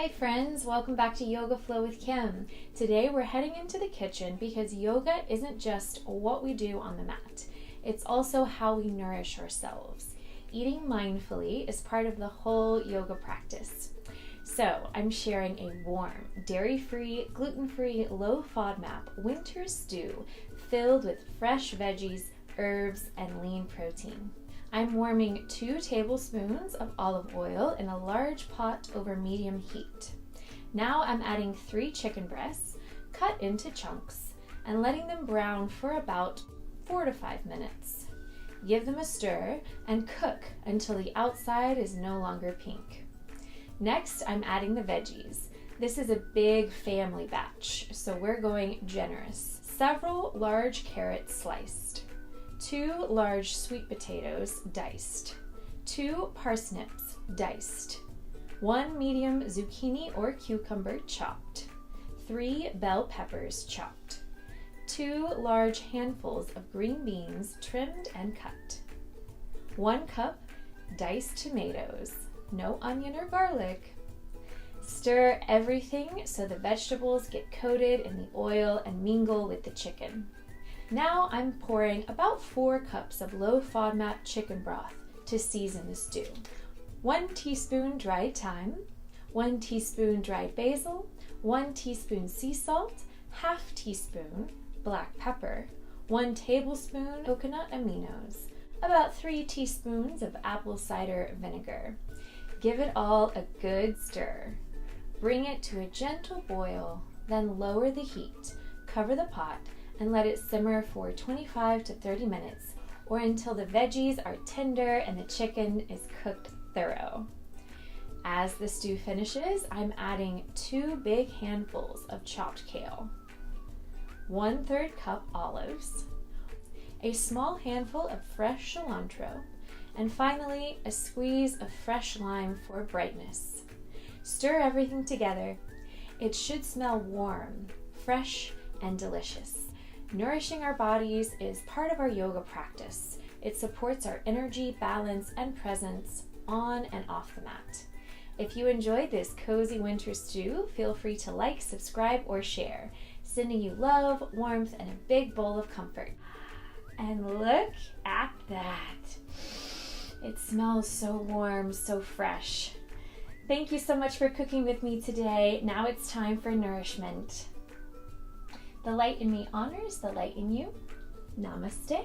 Hi friends, welcome back to Yoga Flow with Kim. Today we're heading into the kitchen because yoga isn't just what we do on the mat. It's also how we nourish ourselves. Eating mindfully is part of the whole yoga practice. So I'm sharing a warm, dairy-free, gluten-free, low-FODMAP winter stew filled with fresh veggies, herbs, and lean protein. I'm warming 2 tablespoons of olive oil in a large pot over medium heat. Now I'm adding 3 chicken breasts, cut into chunks, and letting them brown for about 4 to 5 minutes. Give them a stir and cook until the outside is no longer pink. Next, I'm adding the veggies. This is a big family batch, so we're going generous. Several large carrots sliced. 2 large sweet potatoes diced, 2 parsnips diced, 1 medium zucchini or cucumber chopped, 3 bell peppers chopped, 2 large handfuls of green beans trimmed and cut, 1 cup diced tomatoes, no onion or garlic. Stir everything so the vegetables get coated in the oil and mingle with the chicken. Now I'm pouring about 4 cups of low FODMAP chicken broth to season the stew. 1 teaspoon dried thyme, 1 teaspoon dried basil, 1 teaspoon sea salt, ½ teaspoon black pepper, 1 tablespoon coconut aminos, about 3 teaspoons of apple cider vinegar. Give it all a good stir. Bring it to a gentle boil, then lower the heat, cover the pot, and let it simmer for 25 to 30 minutes or until the veggies are tender and the chicken is cooked thorough. As the stew finishes, I'm adding 2 big handfuls of chopped kale, 1/3 cup olives, a small handful of fresh cilantro, and finally a squeeze of fresh lime for brightness. Stir everything together. It should smell warm, fresh, and delicious. Nourishing our bodies is part of our yoga practice. It supports our energy, balance, and presence on and off the mat. If you enjoyed this cozy winter stew, feel free to like, subscribe, or share. Sending you love, warmth, and a big bowl of comfort. And look at that. It smells so warm, so fresh. Thank you so much for cooking with me today. Now it's time for nourishment. The light in me honors the light in you. Namaste.